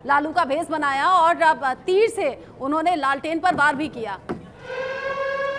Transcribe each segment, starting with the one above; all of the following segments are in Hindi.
लालू का भेष बनाया और अब तीर से उन्होंने लालटेन पर वार भी किया।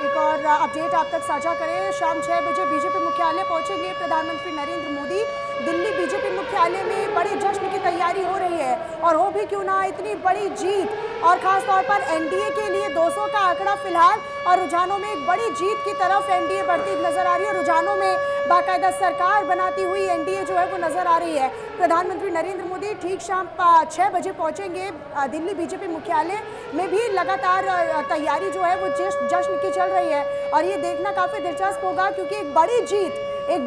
एक और अपडेट आप तक साझा करें। शाम 6 बजे बीजेपी मुख्यालय पहुंचेंगे प्रधानमंत्री नरेंद्र मोदी। दिल्ली बीजेपी मुख्यालय में बड़े जश्न की तैयारी हो रही है और हो भी क्यों ना इतनी बड़ी जीत और खास तौर पर एनडीए के लिए 200 का आंकड़ा फिलहाल और रुझानों में एक बड़ी जीत की तरफ एनडीए बढ़ती नजर आ रही है। रुझानों में बाकायदा सरकार बनाती हुई एनडीए जो है वो नजर आ रही है। प्रधानमंत्री नरेंद्र मोदी ठीक शाम 6 बजे पहुंचेंगे। दिल्ली बीजेपी मुख्यालय में भी लगातार तैयारी जो है वो जश्न की चल रही है और ये देखना काफी दिलचस्प होगा क्योंकि एक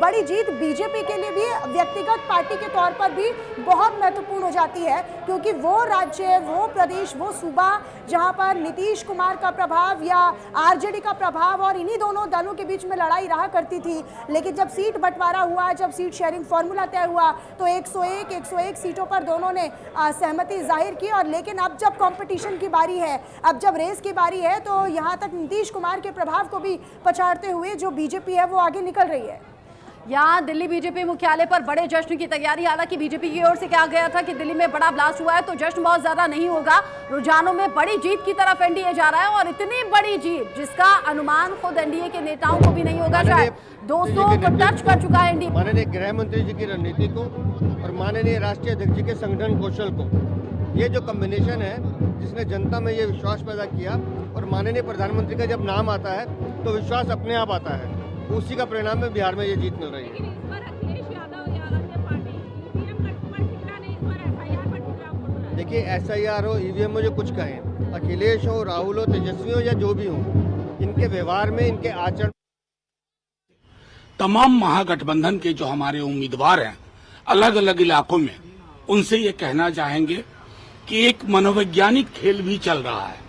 बड़ी जीत बीजेपी के लिए भी व्यक्तिगत पार्टी के तौर पर भी बहुत महत्वपूर्ण हो जाती है क्योंकि वो राज्य, वो प्रदेश, वो सूबा जहां पर नीतीश कुमार का प्रभाव या आरजेडी का प्रभाव और इन्हीं दोनों दलों के बीच में लड़ाई रहा करती थी। लेकिन जब सीट बंटवारा हुआ, जब सीट शेयरिंग फॉर्मूला तय हुआ तो 101 सीटों पर दोनों ने सहमति जाहिर की। और लेकिन अब जब कंपटीशन की बारी है, अब जब रेस की बारी है तो यहाँ तक नीतीश कुमार के प्रभाव को भी पछाड़ते हुए जो बीजेपी है वो आगे निकल रही है। यहाँ दिल्ली बीजेपी मुख्यालय पर बड़े जश्न की तैयारी। हालांकि बीजेपी की ओर से कहा गया था कि दिल्ली में बड़ा ब्लास्ट हुआ है तो जश्न बहुत ज्यादा नहीं होगा। रुझानों में बड़ी जीत की तरफ एनडीए जा रहा है और इतनी बड़ी जीत जिसका अनुमान खुद एनडीए के नेताओं को भी नहीं होगा। शायद 200 को टच कर चुका है एनडीए। माननीय गृह मंत्री जी की रणनीति को और माननीय राष्ट्रीय अध्यक्ष जी के संगठन कौशल को, ये जो कॉम्बिनेशन है जिसने जनता में ये विश्वास पैदा किया और माननीय प्रधानमंत्री का जब नाम आता है तो विश्वास अपने आप आता है, उसी का परिणाम में बिहार में ये जीत मिल रही है। देखिए, SIR हो, ईवीएम हो, जो कुछ कहें, अखिलेश हो, राहुल हो, तेजस्वी हो या जो भी हो, इनके व्यवहार में, इनके आचरण, तमाम महागठबंधन के जो हमारे उम्मीदवार हैं अलग अलग इलाकों में, उनसे ये कहना चाहेंगे कि एक मनोवैज्ञानिक खेल भी चल रहा है।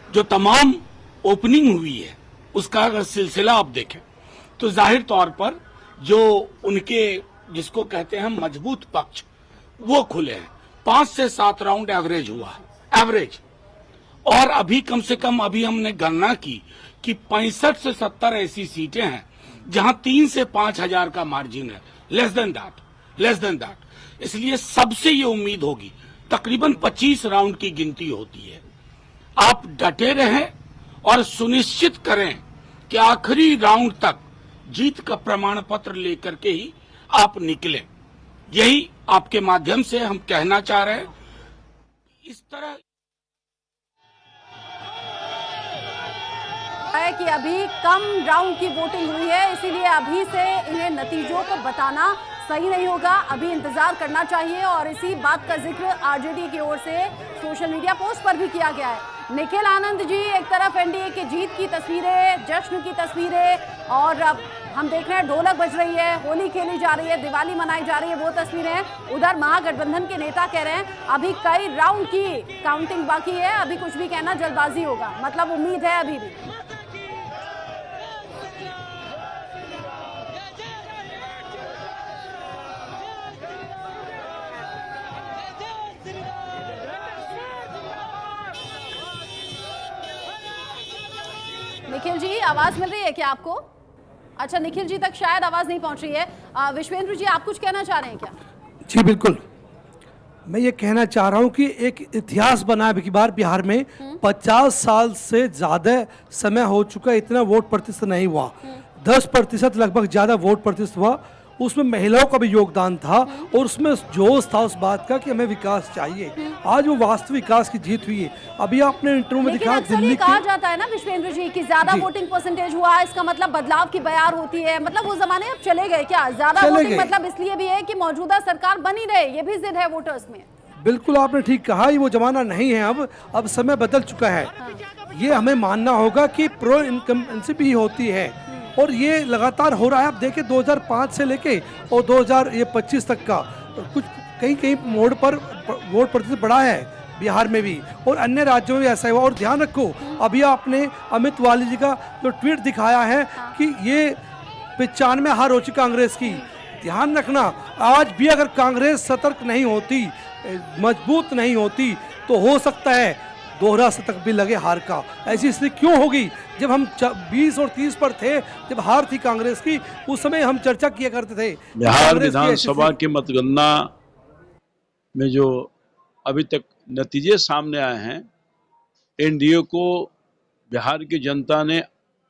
जो तमाम ओपनिंग हुई है उसका अगर सिलसिला आप देखें तो जाहिर तौर पर जो उनके जिसको कहते हैं मजबूत पक्ष वो खुले हैं। 5 से 7 राउंड एवरेज हुआ है, एवरेज। और अभी कम से कम अभी हमने गणना की कि 65 से 70 ऐसी सीटें हैं जहां 3 से 5 हजार का मार्जिन है, लेस देन दैट। इसलिए सबसे ये उम्मीद होगी तकरीबन 25 राउंड की गिनती होती है। आप डटे रहें और सुनिश्चित करें कि आखिरी राउंड तक जीत का प्रमाण पत्र लेकर के ही आप निकलें। यही आपके माध्यम से हम कहना चाह रहे हैं। इस तरह है कि अभी कम राउंड की वोटिंग हुई है, इसीलिए अभी से इन्हें नतीजों को बताना सही नहीं होगा। अभी इंतजार करना चाहिए और इसी बात का जिक्र आरजेडी की ओर से सोशल मीडिया पोस्ट पर भी किया गया है। निखिल आनंद जी, एक तरफ एनडीए की जीत की तस्वीरें, जश्न की तस्वीरें और अब हम देख रहे हैं ढोलक बज रही है, होली खेली जा रही है, दिवाली मनाई जा रही है, वो तस्वीरें हैं। उधर महागठबंधन के नेता कह रहे हैं अभी कई राउंड की काउंटिंग बाकी है, अभी कुछ भी कहना जल्दबाजी होगा। मतलब उम्मीद है अभी भी। निखिल जी, आवाज मिल रही है क्या आपको? अच्छा, निखिल जी तक शायद आवाज नहीं पहुंच रही है। विश्वेंद्र जी, आप कुछ कहना चाह रहे हैं क्या? जी बिल्कुल, मैं ये कहना चाह रहा हूँ कि एक इतिहास बना है बार बिहार में। 50 साल से ज्यादा समय हो चुका है, इतना वोट प्रतिशत नहीं हुआ। 10% लगभग ज्यादा वोट प्रतिशत हुआ। उसमें महिलाओं का भी योगदान था और उसमें जोश था उस बात का कि हमें विकास चाहिए। आज वो वास्तविक विकास की जीत हुई है। अभी आपने इंटरव्यू में दिखा, दिल्ली कहा जाता है ना विश्वेंद्र जी कि ज्यादा वोटिंग परसेंटेज हुआ, इसका मतलब बदलाव की बयार होती है। मतलब वो जमाने अब चले गए क्या? ज्यादा वोटिंग मतलब इसलिए भी है कि मौजूदा सरकार बनी रहे, ये भी जिद है वोटर्स में। बिल्कुल आपने ठीक कहा, ये वो जमाना नहीं है। अब समय बदल चुका है। ये हमें मानना होगा कि प्रो इनकम्बेंसी भी होती है और ये लगातार हो रहा है। आप देखें 2005 से लेके और 2025 तक का कुछ कहीं मोड़ पर वोट प्रतिशत बढ़ा है बिहार में भी और अन्य राज्यों में भी ऐसा हुआ। और ध्यान रखो, अभी आपने अमित वाली जी का जो ट्वीट दिखाया है कि ये 95 हार हो चुकी कांग्रेस की। ध्यान रखना, आज भी अगर कांग्रेस सतर्क नहीं होती, मजबूत नहीं होती तो हो सकता है दोहरा शतक भी लगे हार का। ऐसी स्थिति क्यों होगी? जब हम 20 और 30 पर थे, जब हार थी कांग्रेस की, उस समय हम चर्चा किया करते थे। बिहार विधानसभा की मतगणना में जो अभी तक नतीजे सामने आए हैं, एनडीए को बिहार की जनता ने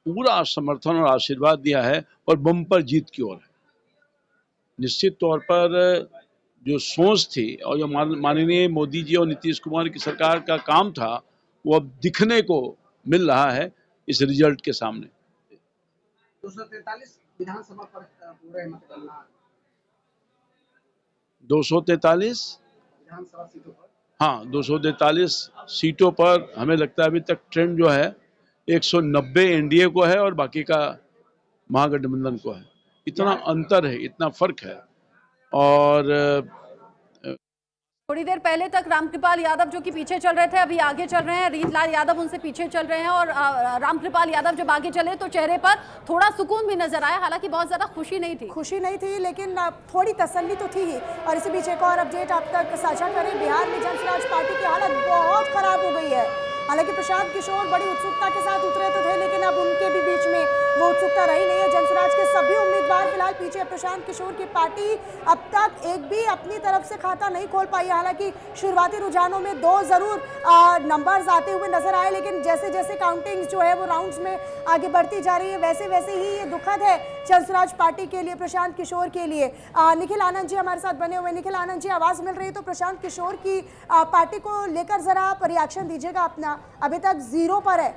पूरा समर्थन और आशीर्वाद दिया है और बम्पर जीत की ओर है। निश्चित तौर पर जो सोच थी और जो माननीय मोदी जी और नीतीश कुमार की सरकार का काम था, वो अब दिखने को मिल रहा है इस रिजल्ट के सामने। 243 विधानसभा पर पूरे मतगणना 243 विधानसभा सीटों पर, हाँ 243 सीटों पर हमें लगता है अभी तक ट्रेंड जो है 190 एनडीए को है और बाकी का महागठबंधन को है। इतना अंतर है, इतना फर्क है। और थोड़ी देर पहले तक रामकृपाल यादव जो कि पीछे चल रहे थे, अभी आगे चल रहे हैं। रीतलाल यादव उनसे पीछे चल रहे हैं और रामकृपाल यादव जब आगे चले तो चेहरे पर थोड़ा सुकून भी नजर आया। हालांकि बहुत ज्यादा खुशी नहीं थी, लेकिन थोड़ी तसल्ली तो थी ही। और इसी बीच एक और अपडेट आप तक साझा करें। बिहार में जनसुराज पार्टी की हालत बहुत खराब हो गई है। हालांकि प्रशांत किशोर बड़ी उत्सुकता के साथ उतरे तो थे, लेकिन अब उनके भी बीच में वो उत्सुकता रही नहीं है। जनसुराज के सभी उम्मीदवार फिलहाल पीछे। प्रशांत किशोर की पार्टी अब तक एक भी अपनी तरफ से खाता नहीं खोल पाई है। हालांकि शुरुआती रुझानों में 2 जरूर नंबर्स आते हुए नजर आए, लेकिन जैसे जैसे काउंटिंग जो है वो राउंड्स में आगे बढ़ती जा रही है, वैसे वैसे ही ये दुखद है जनसुराज पार्टी के लिए, प्रशांत किशोर के लिए। निखिल आनंद जी हमारे साथ बने हुए। निखिल आनंद जी, आवाज मिल रही है तो प्रशांत किशोर की पार्टी को लेकर जरा आप रिएक्शन दीजिएगा अपना। अभी तक 0 पर है।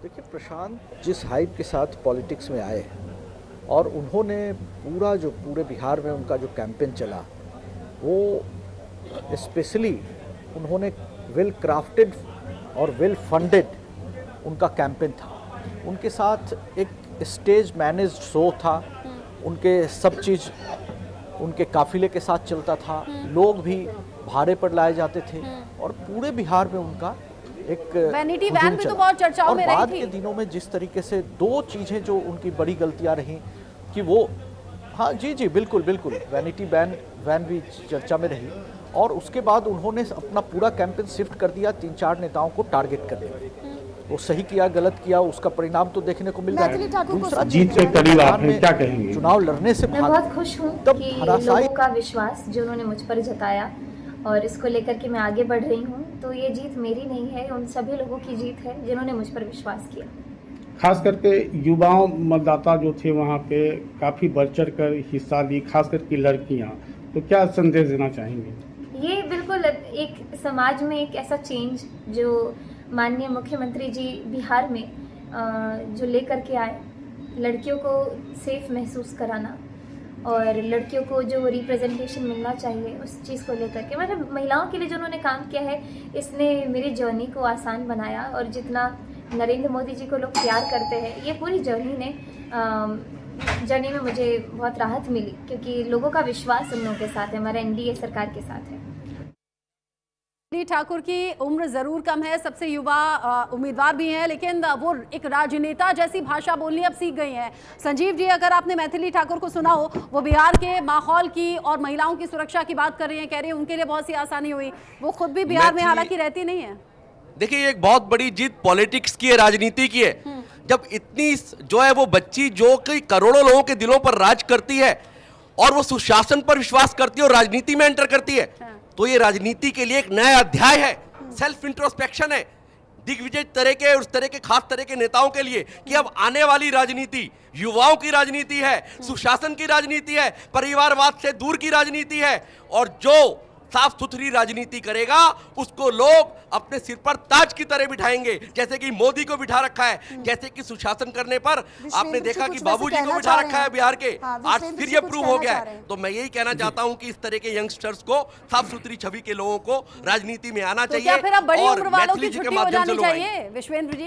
देखिए, प्रशांत जिस हाइप के साथ पॉलिटिक्स में आए और उन्होंने पूरे बिहार में उनका जो कैंपेन चला, वो स्पेशली उन्होंने वेल क्राफ्टेड और वेल फंडेड उनका कैंपेन था। उनके साथ एक स्टेज मैनेज्ड शो था, उनके सब चीज़ उनके काफिले के साथ चलता था, लोग भी भाड़े पर लाए जाते थे और पूरे बिहार में उनका एक वैनिटी वैन भी तो बहुत चर्चाओं में रही थी। और बाद के दिनों में जिस तरीके से 2 चीज़ें जो उनकी बड़ी गलतियां रही कि वो, हाँ जी बिल्कुल वैनिटी वैन भी चर्चा में रही। और उसके बाद उन्होंने अपना पूरा कैंपेन शिफ्ट कर दिया 3-4 नेताओं को टारगेट करने। वो सही किया गलत किया, उसका परिणाम तो देखने को मिल रहा है। दूसरा, जीत के करीब आप हैं, क्या कहेंगे? चुनाव लड़ने से मैं बहुत खुश हूँ कि लोगों का विश्वास जो उन्होंने मुझ पर जताया और इसको लेकर के मैं आगे बढ़ रही हूँ, तो ये जीत मेरी नहीं है, उन सभी लोगों की जीत है जिन्होंने मुझ पर विश्वास किया। खास करके युवाओं मतदाता जो थे वहाँ पे काफ़ी बढ़ चढ़ कर हिस्सा ली, खास करके लड़कियाँ, तो क्या संदेश देना चाहेंगे? ये बिल्कुल एक समाज में एक ऐसा चेंज जो माननीय मुख्यमंत्री जी बिहार में जो लेकर के आए, लड़कियों को सेफ महसूस कराना और लड़कियों को जो रिप्रेजेंटेशन मिलना चाहिए उस चीज़ को लेकर के, मतलब महिलाओं के लिए जो उन्होंने काम किया है, इसने मेरी जर्नी को आसान बनाया। और जितना नरेंद्र मोदी जी को लोग प्यार करते हैं, ये पूरी जर्नी में मुझे बहुत राहत मिली, क्योंकि लोगों का विश्वास उन लोगों के साथ है, हमारा एनडीए सरकार के साथ है। ठाकुर की उम्र जरूर कम है, सबसे युवा उम्मीदवार भी हैं, लेकिन वो एक राजनेता जैसी भाषा बोलनी अब सीख गई हैं। संजीव जी, अगर आपने मैथिली ठाकुर को सुना हो, वो बिहार के माहौल की और महिलाओं की सुरक्षा की बात कर रही हैं, कह रही हैं उनके लिए बहुत सी आसानी हुई। वो खुद भी बिहार में हालांकि रहती नहीं है। देखिए, ये एक बहुत बड़ी जीत पॉलिटिक्स की है, राजनीति की है। जब इतनी जो है वो बच्ची जो कि करोड़ों लोगों के दिलों पर राज करती है और वो सुशासन पर विश्वास करती है और राजनीति में एंटर करती है, तो ये राजनीति के लिए एक नया अध्याय है, सेल्फ इंट्रोस्पेक्शन है दिग्विजय तरह के, उस तरह के खास तरह के नेताओं के लिए कि अब आने वाली राजनीति युवाओं की राजनीति है, सुशासन की राजनीति है, परिवारवाद से दूर की राजनीति है। और जो साफ सुथरी राजनीति करेगा उसको लोग अपने सिर पर ताज की तरह बिठाएंगे, जैसे कि मोदी को बिठा रखा है, जैसे कि सुशासन करने पर आपने देखा कि बाबूजी को बिठा रखा है बिहार के। आज फिर ये प्रूव हो गया है। तो मैं यही कहना चाहता हूं कि इस तरह के यंगस्टर्स को, साफ सुथरी छवि के लोगों को राजनीति में आना चाहिए और मैथिली जी के माध्यम से लोग आएंगे। विश्वेंद्र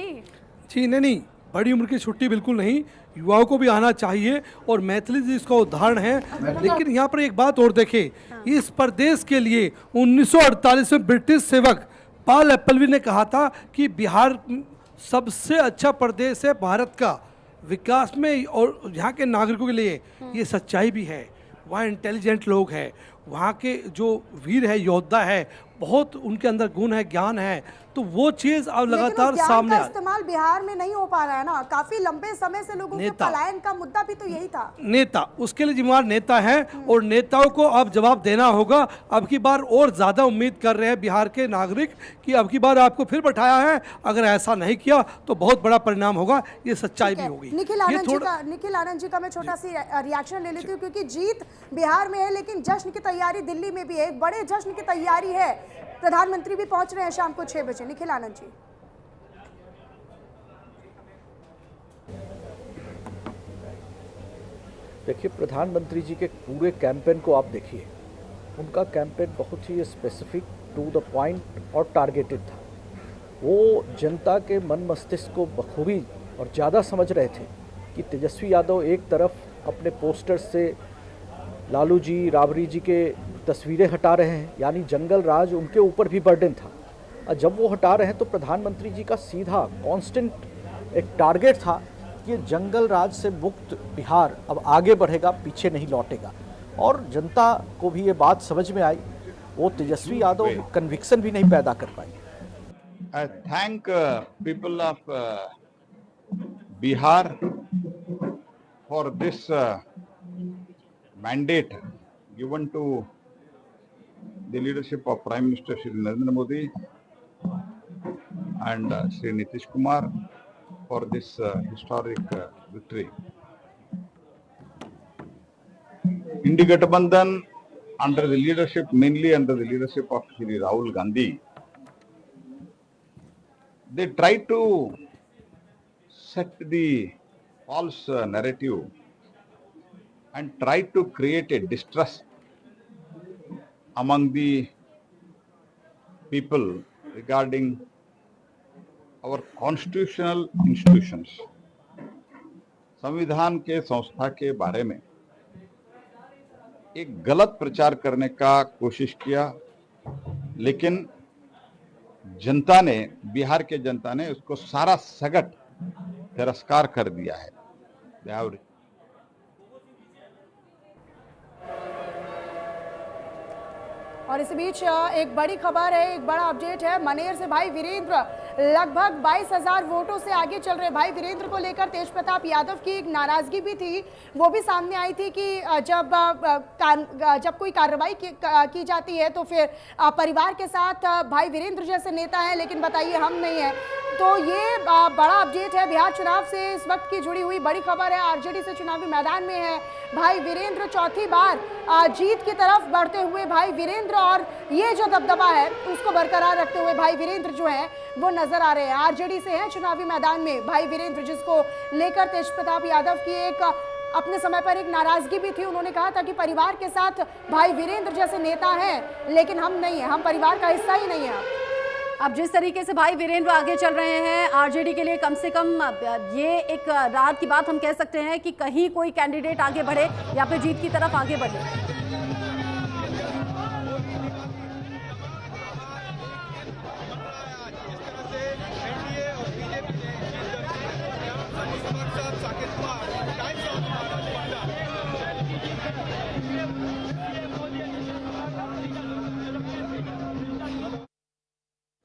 जी, नहीं, बड़ी उम्र की छुट्टी बिल्कुल नहीं, युवाओं को भी आना चाहिए और मैथिली जी इसका उदाहरण है। लेकिन यहाँ पर एक बात और देखें, इस प्रदेश के लिए 1948 में ब्रिटिश सेवक पॉल एप्पलवी ने कहा था कि बिहार सबसे अच्छा प्रदेश है भारत का विकास में, और यहाँ के नागरिकों के लिए ये सच्चाई भी है। वहाँ इंटेलिजेंट लोग हैं वहाँ के जो वीर है, योद्धा है, बहुत उनके अंदर गुण है, ज्ञान है, तो वो चीज़ अब लगातार सामने आ इस्तेमाल बिहार में नहीं हो पा रहा है ना। काफी लंबे समय से लोगों के पलायन का मुद्दा भी तो यही था। नेता, उसके लिए जिम्मेदार नेता है और नेताओं को अब जवाब देना होगा। अब की बार और ज़्यादा उम्मीद कर रहे हैं बिहार के नागरिक कि अब की बार आपको फिर बैठाया है, अगर ऐसा नहीं किया तो बहुत बड़ा परिणाम होगा, ये सच्चाई भी होगी। निखिल आनंद जी का मैं छोटा सी रिएक्शन ले लेती हूँ, क्योंकि जीत बिहार में है लेकिन जश्न की तैयारी दिल्ली में भी है, एक बड़े जश्न की तैयारी है। प्रधानमंत्री भी पहुंच रहे हैं शाम को 6 बजे। निखिल आनंद जी। देखिए, प्रधानमंत्री जी के पूरे कैंपेन को आप देखिए, उनका कैंपेन बहुत ही स्पेसिफिक, टू द पॉइंट और टारगेटेड था। वो जनता के मन मस्तिष्क को बखूबी और ज़्यादा समझ रहे थे कि तेजस्वी यादव एक तरफ अपने पोस्टर्स से लालू जी, राबड़ी जी के तस्वीरें हटा रहे हैं, यानी जंगल राज उनके ऊपर भी बर्डन था, और जब वो हटा रहे हैं तो प्रधानमंत्री जी का सीधा कांस्टेंट एक टारगेट था कि जंगल राज से मुक्त बिहार अब आगे बढ़ेगा, पीछे नहीं लौटेगा। और जनता को भी ये बात समझ में आई, वो तेजस्वी यादव कन्विक्शन भी नहीं पैदा कर पाई। I thank people of Bihar for this mandate given to the leadership of Prime Minister Shri Narendra Modi and Shri Nitish Kumar for this historic victory. Indi Gathbandhan, under the leadership, mainly under the leadership of Shri Rahul Gandhi, they try to set the false narrative and try to create a distrust among the people regarding our constitutional institutions. संविधान के संस्था के बारे में एक गलत प्रचार करने का कोशिश किया, लेकिन जनता ने, बिहार के जनता ने उसको सारा सगट तिरस्कार कर दिया है। और इस बीच एक बड़ी खबर है, एक बड़ा अपडेट है। मनेर से भाई वीरेंद्र लगभग 22,000 वोटों से आगे चल रहे। भाई वीरेंद्र को लेकर तेज प्रताप यादव की एक नाराजगी भी थी, वो भी सामने आई थी कि जब कोई कार्रवाई की जाती है तो फिर परिवार के साथ भाई वीरेंद्र जैसे नेता हैं, लेकिन बताइए हम नहीं है। तो ये बड़ा अपडेट है बिहार चुनाव से इस वक्त की जुड़ी हुई बड़ी खबर है। आरजेडी से चुनावी मैदान में है भाई वीरेंद्र, चौथी बार जीत की तरफ बढ़ते हुए भाई वीरेंद्र, और ये जो दबदबा है उसको बरकरार रखते हुए भाई वीरेंद्र जो है वो नजर आ रहे हैं। आरजेडी से है चुनावी मैदान में भाई वीरेंद्र, जिसको लेकर तेज प्रताप यादव की एक अपने समय पर एक नाराजगी भी थी। उन्होंने कहा था कि परिवार के साथ भाई वीरेंद्र जैसे नेता हैं, लेकिन हम नहीं है, हम परिवार का हिस्सा ही नहीं है। अब जिस तरीके से भाई वीरेंद्र आगे चल रहे हैं, आरजेडी के लिए कम से कम ये एक राहत की बात हम कह सकते हैं कि कहीं कोई कैंडिडेट आगे बढ़े या फिर जीत की तरफ आगे बढ़े।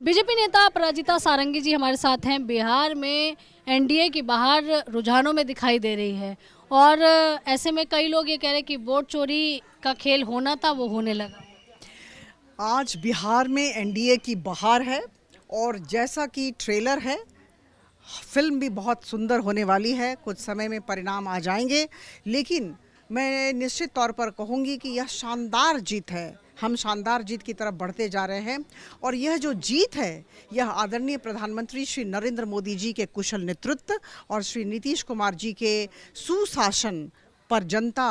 बीजेपी नेता अपराजिता सारंगी जी हमारे साथ हैं। बिहार में एनडीए की बाहर रुझानों में दिखाई दे रही है, और ऐसे में कई लोग ये कह रहे हैं कि वोट चोरी का खेल होना था वो होने लगा। आज बिहार में एनडीए की बाहर है, और जैसा कि ट्रेलर है, फिल्म भी बहुत सुंदर होने वाली है। कुछ समय में परिणाम आ जाएंगे, लेकिन मैं निश्चित तौर पर कहूँगी कि यह शानदार जीत है। हम शानदार जीत की तरफ बढ़ते जा रहे हैं, और यह जो जीत है यह आदरणीय प्रधानमंत्री श्री नरेंद्र मोदी जी के कुशल नेतृत्व और श्री नीतीश कुमार जी के सुशासन पर जनता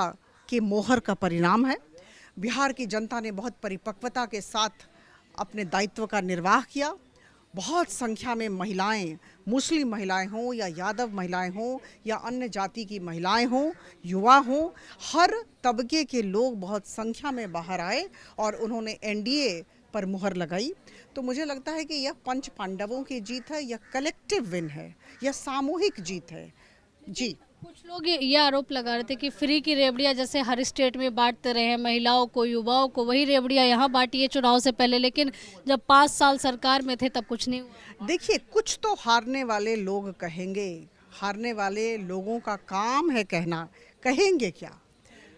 के मोहर का परिणाम है। बिहार की जनता ने बहुत परिपक्वता के साथ अपने दायित्व का निर्वाह किया। बहुत संख्या में महिलाएं, मुस्लिम महिलाएं हों या यादव महिलाएं हों या अन्य जाति की महिलाएं हों, युवा हों, हर तबके के लोग बहुत संख्या में बाहर आए और उन्होंने एनडीए पर मुहर लगाई। तो मुझे लगता है कि यह पंच पांडवों की जीत है, यह कलेक्टिव विन है, यह सामूहिक जीत है। जी, कुछ लोग ये आरोप लगा रहे थे कि फ्री की रेवड़ियां जैसे हर स्टेट में बांटते रहे हैं, महिलाओं को, युवाओं को, वही रेवड़ियां यहाँ बांटी है चुनाव से पहले, लेकिन जब 5 साल सरकार में थे तब कुछ नहीं हुआ। देखिए, कुछ तो हारने वाले लोग कहेंगे, हारने वाले लोगों का काम है कहना, कहेंगे क्या।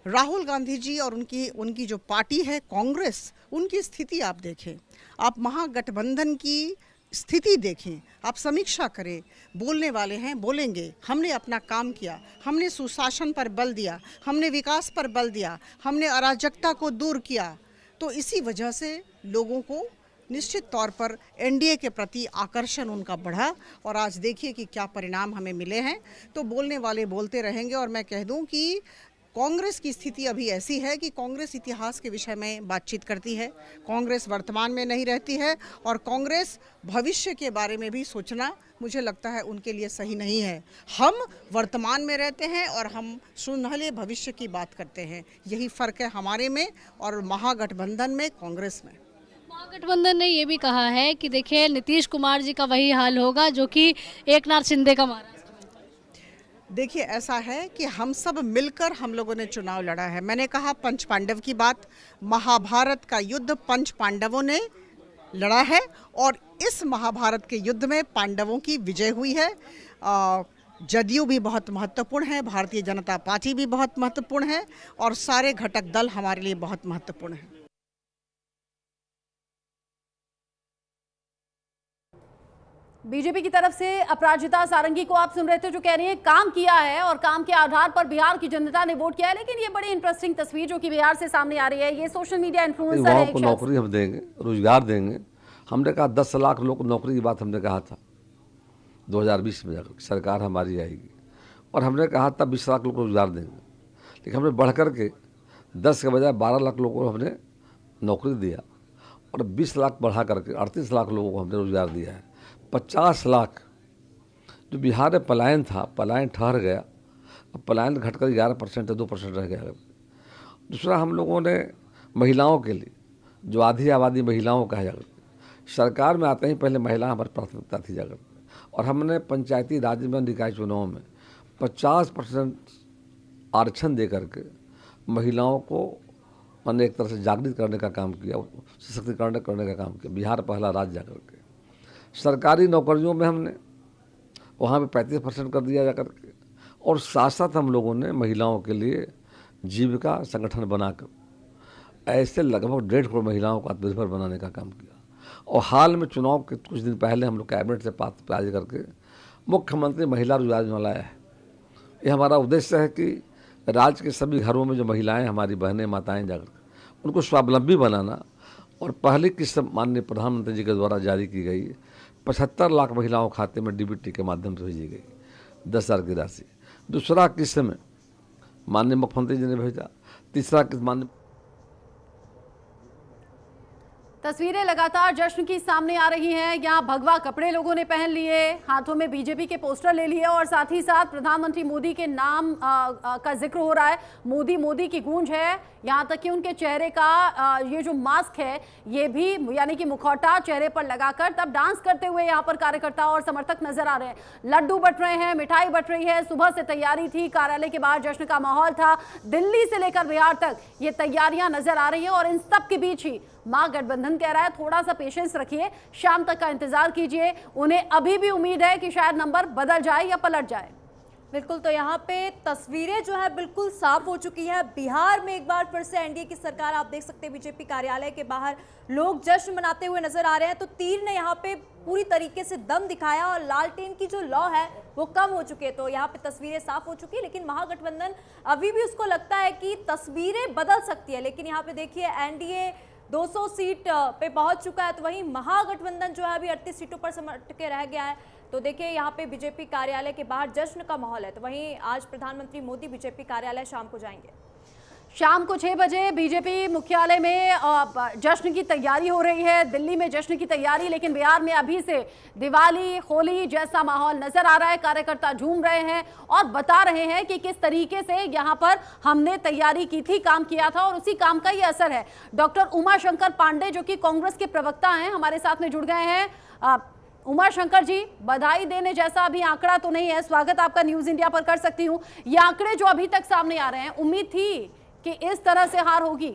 राहुल गांधी जी और उनकी जो पार्टी है कांग्रेस, उनकी स्थिति आप देखें, आप महागठबंधन की स्थिति देखें, आप समीक्षा करें। बोलने वाले हैं, बोलेंगे, हमने अपना काम किया, हमने सुशासन पर बल दिया, हमने विकास पर बल दिया, हमने अराजकता को दूर किया। तो इसी वजह से लोगों को निश्चित तौर पर एनडीए के प्रति आकर्षण उनका बढ़ा और आज देखिए कि क्या परिणाम हमें मिले हैं। तो बोलने वाले बोलते रहेंगे और मैं कह दूं कि कांग्रेस की स्थिति अभी ऐसी है कि कांग्रेस इतिहास के विषय में बातचीत करती है, कांग्रेस वर्तमान में नहीं रहती है और कांग्रेस भविष्य के बारे में भी सोचना मुझे लगता है उनके लिए सही नहीं है। हम वर्तमान में रहते हैं और हम सुनहले भविष्य की बात करते हैं। यही फ़र्क है हमारे में और महागठबंधन में, कांग्रेस में। महागठबंधन ने ये भी कहा है कि देखिए नीतीश कुमार जी का वही हाल होगा जो कि एकनाथ शिंदे का महाराष्ट्र। देखिए, ऐसा है कि हम सब मिलकर हम लोगों ने चुनाव लड़ा है। मैंने कहा पंच पांडव की बात, महाभारत का युद्ध पंच पांडवों ने लड़ा है और इस महाभारत के युद्ध में पांडवों की विजय हुई है। जदयू भी बहुत महत्वपूर्ण है, भारतीय जनता पार्टी भी बहुत महत्वपूर्ण है और सारे घटक दल हमारे लिए बहुत महत्वपूर्ण है। बीजेपी की तरफ से अपराजिता सारंगी को आप सुन रहे थे, जो कह रही है काम किया है और काम के आधार पर बिहार की जनता ने वोट किया है। लेकिन ये बड़ी इंटरेस्टिंग तस्वीर जो कि बिहार से सामने आ रही है, ये सोशल मीडिया इन्फ्लुएंसर है। को नौकरी हम देंगे, रोजगार देंगे। हमने कहा 10 लाख लोग को नौकरी की बात हमने कहा था 2020 में जाकर सरकार हमारी आएगी और हमने कहा था 20 लाख लोग को रोजगार देंगे। लेकिन हमने बढ़ करके 10 के बजाय 12 लाख लोगों को हमने नौकरी दिया और 20 लाख बढ़ा करके 38 लाख लोगों को हमने रोजगार दिया है। 50 लाख जो बिहार में पलायन था, पलायन ठहर गया, अब पलायन घटकर 11% या 2% रह गया। दूसरा, हम लोगों ने महिलाओं के लिए, जो आधी आबादी महिलाओं का है जाकर, सरकार में आते ही पहले महिला हमारी प्राथमिकता थी जाकर, और हमने पंचायती राज में निकाय चुनाव में 50% आरक्षण दे करके महिलाओं को मैंने एक तरह से जागृत करने का काम किया, सशक्तिकरण करने का काम किया। बिहार पहला राज्य जाकर के सरकारी नौकरियों में हमने वहाँ पे 35% कर दिया जाकर के, और साथ साथ हम लोगों ने महिलाओं के लिए जीविका संगठन बनाकर ऐसे लगभग 1.5 करोड़ महिलाओं को आत्मनिर्भर बनाने का काम किया। और हाल में चुनाव के कुछ दिन पहले हम लोग कैबिनेट से पास करके मुख्यमंत्री महिला रोजगार योजना लाया है। ये हमारा उद्देश्य है कि राज्य के सभी घरों में जो महिलाएं, हमारी बहनें, माताएं जाकर उनको स्वावलंबी बनाना। और पहली किस्त माननीय प्रधानमंत्री जी के द्वारा जारी की गई 75 लाख महिलाओं खाते में डीबीटी के माध्यम से भेजी गई 10,000 की राशि। दूसरा किस्त में माननीय मुख्यमंत्री जी ने भेजा। तीसरा किस्त माननीय। तस्वीरें लगातार जश्न की सामने आ रही हैं। यहाँ भगवा कपड़े लोगों ने पहन लिए, हाथों में बीजेपी के पोस्टर ले लिए और साथ ही साथ प्रधानमंत्री मोदी के नाम का जिक्र हो रहा है। मोदी मोदी की गूंज है। यहाँ तक कि उनके चेहरे का ये जो मास्क है, ये भी यानी कि मुखौटा चेहरे पर लगाकर तब डांस करते हुए यहाँ पर कार्यकर्ता और समर्थक नजर आ रहे हैं। लड्डू बंट रहे हैं, मिठाई बंट रही है। सुबह से तैयारी थी, कार्यालय के बाहर जश्न का माहौल था। दिल्ली से लेकर बिहार तक ये तैयारियां नजर आ रही है और इन सब के बीच ही महागठबंधन कह रहा है थोड़ा सा पेशेंस रखिए, शाम तक का इंतजार कीजिए। उन्हें अभी भी उम्मीद है कि शायद नंबर बदल जाए या पलट जाए। बिल्कुल, तो यहाँ पे तस्वीरें जो है बिल्कुल साफ हो चुकी है। बिहार में एक बार फिर से एनडीए की सरकार, आप देख सकते हैं बीजेपी कार्यालय के बाहर लोग जश्न मनाते हुए नजर आ रहे हैं। तो तीर ने यहाँ पे पूरी तरीके से दम दिखाया और लालटेन की जो लौ है वो कम हो चुकी है। तो यहाँ पे तस्वीरें साफ हो चुकी है, लेकिन महागठबंधन अभी भी उसको लगता है कि तस्वीरें बदल सकती है। लेकिन यहाँ पे देखिए एनडीए 200 सीट पे पहुंच चुका है, तो वहीं महागठबंधन जो है अभी 38 सीटों पर सिमट के रह गया है। तो देखिए यहाँ पे बीजेपी कार्यालय के बाहर जश्न का माहौल है। तो वहीं आज प्रधानमंत्री मोदी बीजेपी कार्यालय शाम को जाएंगे। शाम को 6 बजे बीजेपी मुख्यालय में जश्न की तैयारी हो रही है। दिल्ली में जश्न की तैयारी, लेकिन बिहार में अभी से दिवाली, होली जैसा माहौल नजर आ रहा है। कार्यकर्ता झूम रहे हैं और बता रहे हैं कि किस तरीके से यहाँ पर हमने तैयारी की थी, काम किया था और उसी काम का ये असर है। डॉक्टर उमा शंकर पांडे जो कि कांग्रेस के प्रवक्ता हैं, हमारे साथ में जुड़ गए हैं। उमा शंकर जी, बधाई देने जैसा अभी आंकड़ा तो नहीं है, स्वागत आपका न्यूज इंडिया पर कर सकती हूँ। ये आंकड़े जो अभी तक सामने आ रहे हैं, उम्मीद थी कि इस तरह से हार होगी?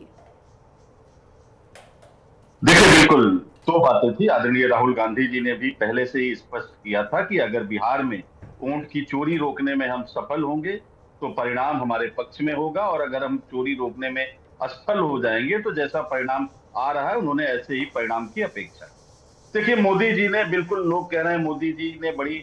देखिए, बिल्कुल दो बातें थी। आदरणीय राहुल गांधी जी ने भी पहले से ही स्पष्ट किया था कि अगर बिहार में वोट की चोरी रोकने में हम सफल होंगे तो परिणाम हमारे पक्ष में होगा, और अगर हम चोरी रोकने में असफल हो जाएंगे तो जैसा परिणाम आ रहा है उन्होंने ऐसे ही परिणाम की अपेक्षा। देखिए, मोदी जी ने, बिल्कुल लोग कह रहे हैं मोदी जी ने बड़ी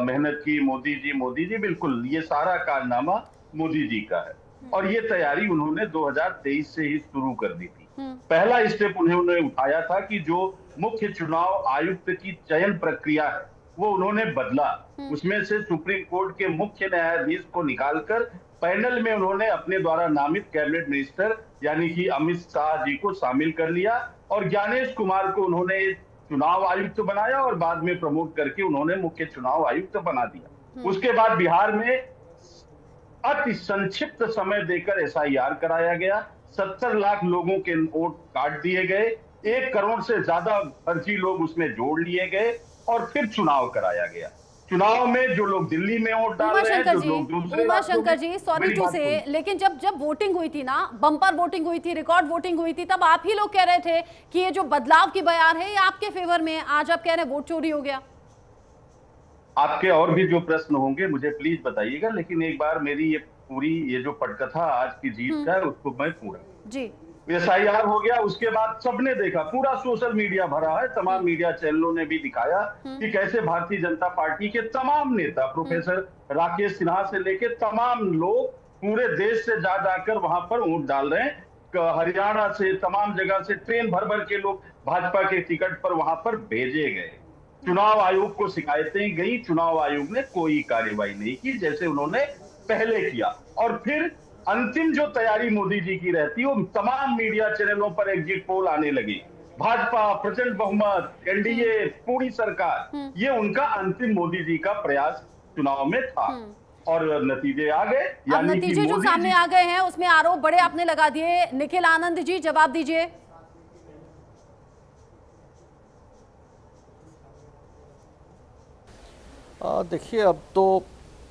मेहनत की, मोदी जी, बिल्कुल ये सारा कारनामा मोदी जी का है, और ये तैयारी उन्होंने 2023 से ही शुरू कर दी थी। पहला स्टेप उन्होंने उठाया था कि जो मुख्य चुनाव आयुक्त की चयन प्रक्रिया है वो उन्होंने बदला। उसमें से सुप्रीम कोर्ट के मुख्य न्यायाधीश को निकालकर पैनल में उन्होंने अपने द्वारा नामित कैबिनेट मिनिस्टर यानी कि अमित शाह जी को शामिल कर लिया, और ज्ञानेश कुमार को उन्होंने चुनाव आयुक्त बनाया और बाद में प्रमोट करके उन्होंने मुख्य चुनाव आयुक्त बना दिया। उसके बाद बिहार में अति संक्षिप्त समय देकर SIR कराया गया, 70 लाख लोगों के वोट काट दिए गए, 1 करोड़ से ज्यादा फर्जी लोग उसमें जोड़ लिए गए, और फिर चुनाव कराया गया। चुनाव में जो लोग दिल्ली में वोट डाल रहे हैं, जो लोग दूसरे उमा शंकर जी, सॉरी टू से, लेकिन जब वोटिंग हुई थी ना, बम्पर वोटिंग हुई थी, रिकॉर्ड वोटिंग हुई थी, तब आप ही लोग कह रहे थे कि ये जो बदलाव की बयान है ये आपके फेवर में है। आज आप कह रहे हैं वोट चोरी हो गया। आपके और भी जो प्रश्न होंगे मुझे प्लीज बताइएगा, लेकिन एक बार मेरी ये जो पटकथा आज की जीत का है उसको मैं पूरा जी। SIR हो गया, उसके बाद सबने देखा, पूरा सोशल मीडिया भरा है, तमाम मीडिया चैनलों ने भी दिखाया कि कैसे भारतीय जनता पार्टी के तमाम नेता, प्रोफेसर राकेश सिन्हा से लेके तमाम लोग पूरे देश से जा जाकर वहां पर वोट डाल रहे हैं। हरियाणा से, तमाम जगह से ट्रेन भर भर के लोग भाजपा के टिकट पर वहां पर भेजे गए। चुनाव आयोग को शिकायतें गई, चुनाव आयोग ने कोई कार्रवाई नहीं की जैसे उन्होंने पहले किया। और फिर अंतिम जो तैयारी मोदी जी की रहती वो तमाम मीडिया चैनलों पर एग्जिट पोल आने लगी, भाजपा प्रचंड बहुमत, NDA पूरी सरकार, ये उनका अंतिम मोदी जी का प्रयास चुनाव में था, और नतीजे आ गए। अब नतीजे जो सामने आ गए हैं उसमें आरोप बड़े आपने लगा दिए। निखिल आनंद जी, जवाब दीजिए। देखिए, अब तो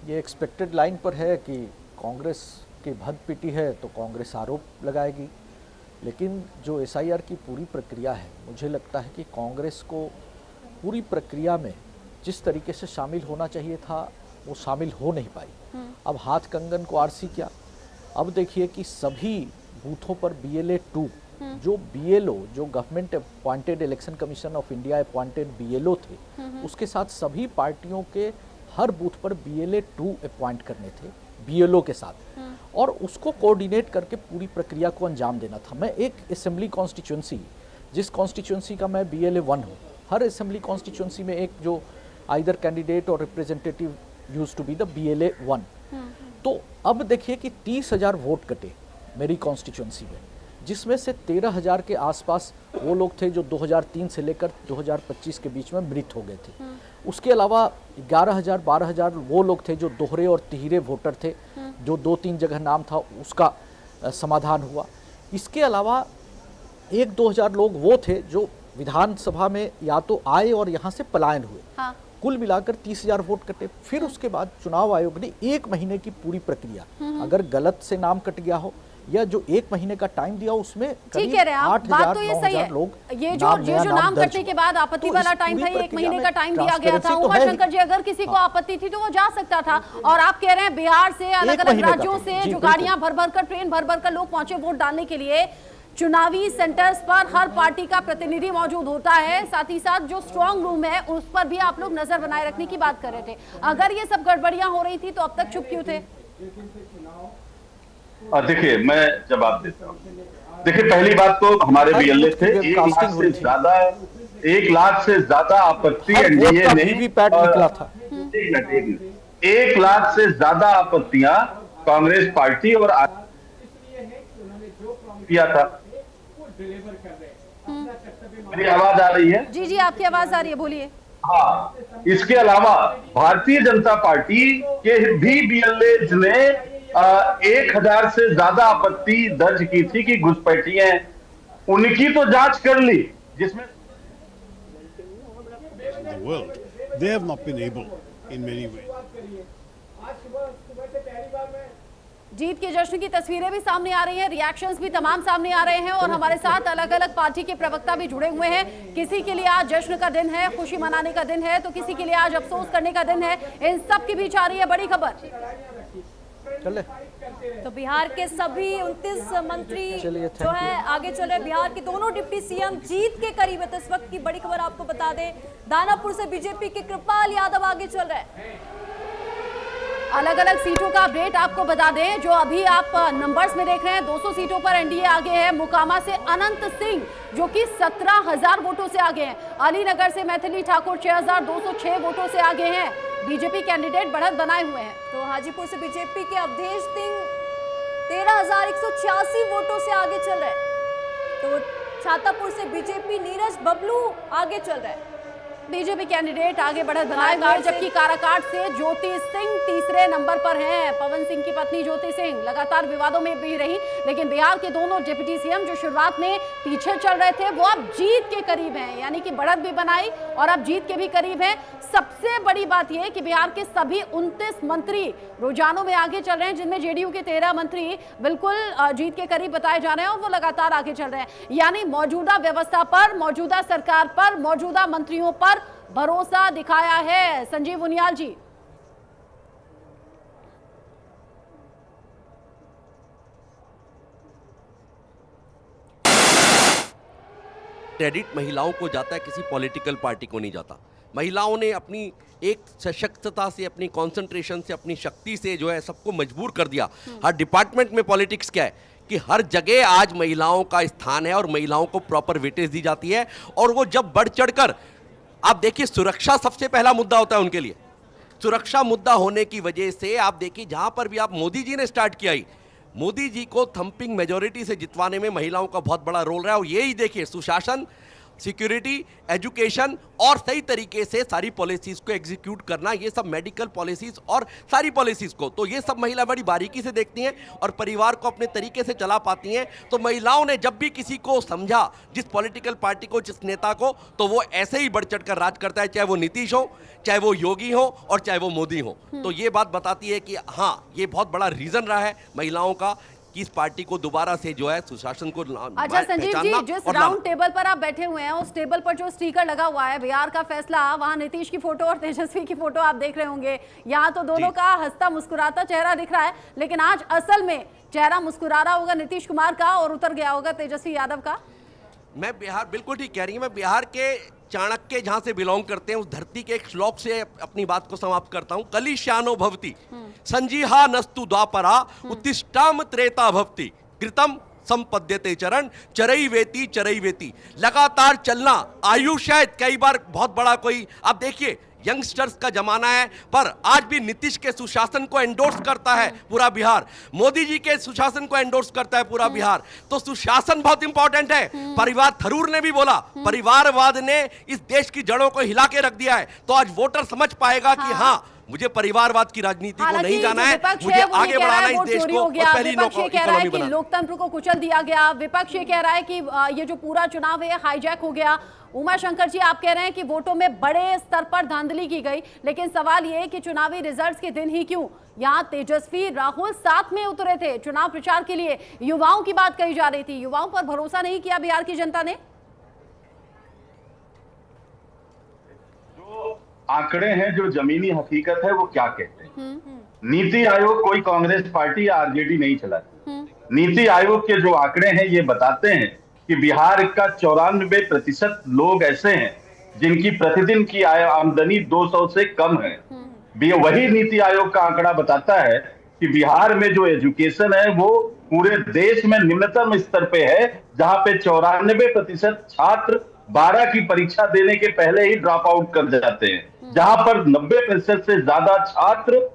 ये एक्सपेक्टेड लाइन पर है कि कांग्रेस की भद पिटी है तो कांग्रेस आरोप लगाएगी, लेकिन जो SIR की पूरी प्रक्रिया है, मुझे लगता है कि कांग्रेस को पूरी प्रक्रिया में जिस तरीके से शामिल होना चाहिए था वो शामिल हो नहीं पाई। अब हाथ कंगन को आरसी क्या, अब देखिए कि सभी बूथों पर BLA 2 जो BLO, जो government appointed election commission of India appointed BLO थे, उसके साथ सभी पार्टियों के हर बूथ पर BLA 2 अपॉइंट करने थे BLO के साथ, और उसको कोऑर्डिनेट करके पूरी प्रक्रिया को अंजाम देना था। मैं एक असेंबली कॉन्स्टिट्यूंसी, जिस कॉन्स्टिट्यूंसी का मैं BLA 1 हूँ, हर असेंबली कॉन्स्टिट्यूंसी में एक जो आइदर कैंडिडेट और representative used to be the BLA 1। तो अब देखिए कि 30,000 वोट कटे मेरी कॉन्स्टिट्यूंसी में, जिसमें से 13,000 के आसपास वो लोग थे जो 2003 से लेकर 2025 के बीच में मृत हो गए थे। उसके अलावा 11,000 12,000 वो लोग थे जो दोहरे और तिहरे वोटर थे, जो 2-3 जगह नाम था उसका समाधान हुआ। इसके अलावा 1-2 हज़ार लोग वो थे जो विधानसभा में या तो आए और यहाँ से पलायन हुए। हाँ। कुल मिलाकर 30,000 वोट कटे। फिर उसके बाद चुनाव आयोग ने 1 महीने की पूरी प्रक्रिया, अगर गलत से नाम कट गया हो या जो 1 महीने का टाइम दिया उसमें ठीक कह रहे हैं आप, बात तो ये सही है। ये जो नाम कटने के बाद आपत्ति वाला टाइम था, 1 महीने का टाइम दिया गया था। उमा शंकर जी, अगर किसी को आपत्ति थी तो वो जा सकता था, और आप कह रहे हैं बिहार से, अलग अलग राज्यों से जो गाड़ियां भर भर कर, ट्रेन भर भर कर लोग पहुंचे वोट डालने के लिए। चुनावी सेंटर्स पर हर पार्टी का प्रतिनिधि मौजूद होता है, साथ ही साथ जो स्ट्रांग रूम है उस पर भी आप लोग नजर बनाए रखने की बात कर रहे थे। अगर ये सब गड़बड़ियां हो रही थी तो अब तक चुप क्यों थे? देखिए, मैं जवाब देता हूँ। देखिए, पहली बात तो हमारे BLA थे 1 लाख से ज्यादा आपत्ति NDA ने निकला था। 1 लाख से ज्यादा आपत्तियां कांग्रेस पार्टी और किया था। मेरी आवाज आ रही है? जी जी, आपकी आवाज आ रही है, बोलिए। हाँ, इसके अलावा भारतीय जनता पार्टी के भी BLA ने 1,000 से ज्यादा आपत्ति दर्ज की थी कि घुसपैठिए हैं, उनकी तो जांच कर ली, जिसमें world. They have not been able in many ways. जीत के जश्न की तस्वीरें भी सामने आ रही हैं, रिएक्शंस भी तमाम सामने आ रहे हैं और हमारे साथ अलग अलग पार्टी के प्रवक्ता भी जुड़े हुए हैं। किसी के लिए आज जश्न का दिन है, खुशी मनाने का दिन है, तो किसी के लिए आज अफसोस करने का दिन है। इन सब के बीच आ रही है बड़ी खबर। तो बिहार के सभी 29 मंत्री जो है आगे चल रहे। बिहार के दोनों डिप्टी सीएम जीत के करीब है। तो इस वक्त की बड़ी खबर आपको बता दें, दानापुर से बीजेपी के कृपाल यादव आगे चल रहे हैं। अलग अलग सीटों का अपडेट आपको बता दें, जो अभी आप नंबर्स में देख रहे हैं, 200 सीटों पर एनडीए आगे है। मोकामा से अनंत सिंह जो कि 17,000 वोटों से आगे हैं। अलीनगर से मैथिली ठाकुर 6,206 वोटों से आगे हैं। बीजेपी कैंडिडेट बढ़त बनाए हुए हैं। तो हाजीपुर से बीजेपी के अवधेश सिंह 13,186 वोटों से आगे चल रहे हैं। तो छातापुर से बीजेपी नीरज बबलू आगे चल रहे हैं। बीजेपी कैंडिडेट आगे बढ़त बनाए हुए, जबकि काराकाट से ज्योति सिंह तीसरे नंबर पर हैं। पवन सिंह की पत्नी ज्योति सिंह लगातार विवादों में भी रही, लेकिन बिहार के दोनों डिप्टी सीएम जो शुरुआत में पीछे चल रहे थे वो अब जीत के करीब हैं, यानी कि बढ़त भी बनाई और अब जीत के भी करीब हैं। सबसे बड़ी बात यह कि बिहार के सभी 29 मंत्री रुझानों में आगे चल रहे हैं, जिनमें जेडीयू के 13 मंत्री बिल्कुल जीत के करीब बताए जा रहे हैं और वो लगातार आगे चल रहे हैं। यानी मौजूदा व्यवस्था पर, मौजूदा सरकार पर, मौजूदा मंत्रियों पर भरोसा दिखाया है। संजीव उनियाल जी। क्रेडिट महिलाओं को जाता है, किसी पॉलिटिकल पार्टी को नहीं जाता। महिलाओं ने अपनी एक सशक्तता से, अपनी कंसंट्रेशन से, अपनी शक्ति से जो है सबको मजबूर कर दिया। हर डिपार्टमेंट में पॉलिटिक्स क्या है कि हर जगह आज महिलाओं का स्थान है और महिलाओं को प्रॉपर वेटेज दी जाती है। और वो जब बढ़ चढ़कर, आप देखिए, सुरक्षा सबसे पहला मुद्दा होता है उनके लिए। सुरक्षा मुद्दा होने की वजह से आप देखिए, जहां पर भी आप मोदी जी ने स्टार्ट किया ही, मोदी जी को थंपिंग मेजॉरिटी से जितवाने में महिलाओं का बहुत बड़ा रोल रहा है। और यही देखिए, सुशासन, सिक्योरिटी, एजुकेशन और सही तरीके से सारी पॉलिसीज को एग्जीक्यूट करना, ये सब मेडिकल पॉलिसीज और सारी पॉलिसीज को, तो ये सब महिला बड़ी बारीकी से देखती हैं और परिवार को अपने तरीके से चला पाती हैं। तो महिलाओं ने जब भी किसी को समझा, जिस पॉलिटिकल पार्टी को, जिस नेता को, तो वो ऐसे ही बढ़ चढ़ कर राज करता है, चाहे वो नीतीश हो, चाहे वो योगी हो और चाहे वो मोदी हो। तो ये बात बताती है कि हाँ, ये बहुत बड़ा रीजन रहा है महिलाओं का कि इस पार्टी को दोबारा से जो है सुशासन को अच्छा संजीव जी, जिस राउंड टेबल पर आप बैठे हुए हैं, उस टेबल पर जो स्टिकर लगा हुआ है बिहार का फैसला, वहां नीतीश की फोटो और तेजस्वी की फोटो आप देख रहे होंगे। यहाँ तो दोनों का हंसता मुस्कुराता चेहरा दिख रहा है, लेकिन आज असल में चेहरा मुस्कुरा रहा होगा नीतीश कुमार का और उतर गया होगा तेजस्वी यादव का। मैं बिहार, बिल्कुल ठीक कह रही हूँ, मैं बिहार के चाणक्य जहां से बिलोंग करते हैं उस धरती के एक श्लोक से अपनी बात को समाप्त करता हूं। कलिश्यानो भवति संजीहा नस्तु द्वापरा उत्तिष्ठाम त्रेता भवति कृतम संपद्यते चरण चरई वेती। लगातार चलना, आयु शायद कई बार बहुत बड़ा कोई, आप देखिए यंगस्टर्स का जमाना है, पर आज भी नीतीश के सुशासन को एंडोर्स करता है पूरा बिहार, मोदी जी के सुशासन को एंडोर्स करता है पूरा बिहार। तो सुशासन बहुत इंपॉर्टेंट है। परिवार, थरूर ने भी बोला, परिवारवाद ने इस देश की जड़ों को हिला के रख दिया है। तो आज वोटर समझ पाएगा कि हाँ, मुझे परिवारवाद की राजनीति को नहीं जाना है, मुझे आगे बढ़ाना है इस देश को और पहली इकोनॉमी बनाना। लोकतंत्र को कुचल दिया गया। विपक्ष ये कह रहा है कि ये जो पूरा चुनाव है हाईजैक हो गया। उमा शंकर जी, आप कह रहे हैं कि वोटों में बड़े स्तर पर धांधली की गई, लेकिन सवाल ये है कि चुनावी रिजल्ट्स के दिन ही क्यों यहाँ तेजस्वी राहुल साथ में उतरे थे चुनाव प्रचार के लिए। युवाओं की बात कही जा रही थी, युवाओं पर भरोसा नहीं किया बिहार की जनता ने। आंकड़े हैं, जो जमीनी हकीकत है, वो क्या कहते हैं। नीति आयोग कोई कांग्रेस पार्टी या आरजेडी नहीं चलाती। नीति आयोग के जो आंकड़े हैं ये बताते हैं कि बिहार का 94% लोग ऐसे हैं जिनकी प्रतिदिन की आमदनी 200 से कम है। वही नीति आयोग का आंकड़ा बताता है कि बिहार में जो एजुकेशन है वो पूरे देश में निम्नतम स्तर पे है, जहां पे 94% छात्र 12 की परीक्षा देने के पहले ही ड्रॉप आउट कर जाते हैं, जहां पर 90% से ज्यादा छात्र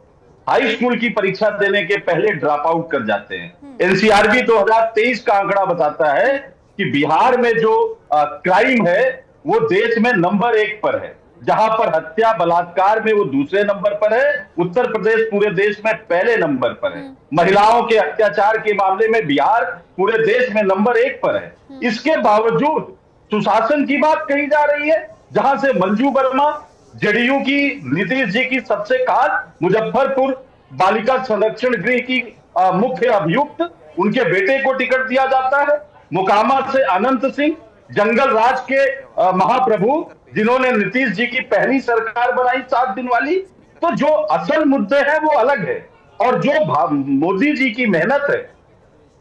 हाई स्कूल की परीक्षा देने के पहले ड्रॉप आउट कर जाते हैं। एनसीआरबी 2023 का आंकड़ा बताता है कि बिहार में जो क्राइम है वो देश में नंबर 1 पर है, जहां पर हत्या बलात्कार में वो दूसरे नंबर पर है। उत्तर प्रदेश पूरे देश में पहले नंबर पर है। महिलाओं के अत्याचार के मामले में बिहार पूरे देश में नंबर 1 पर है। इसके बावजूद सुशासन की बात कही जा रही है, जहां से मंजू वर्मा जदयू की नीतीश जी की सबसे खास मुजफ्फरपुर बालिका संरक्षण गृह की मुख्य अभियुक्त, उनके बेटे को टिकट दिया जाता है। मोकामा से अनंत सिंह, जंगल राज के महाप्रभु, जिन्होंने नीतीश जी की पहली सरकार बनाई 7 दिन वाली। तो जो असल मुद्दे हैं वो अलग है, और जो मोदी जी की मेहनत है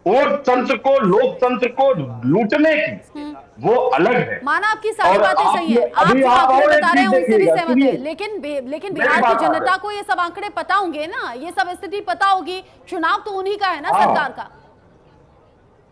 वोट तंत्र को, लोकतंत्र को लूटने की, वो अलग है। माना आपकी सारी बातें सही है, आप जो आंकड़े बता रहे हैं उनसे भी सहमत है, लेकिन बिहार की जनता को ये सब आंकड़े पता होंगे ना, ये सब स्थिति पता होगी, चुनाव तो उन्हीं का है ना, सरकार का।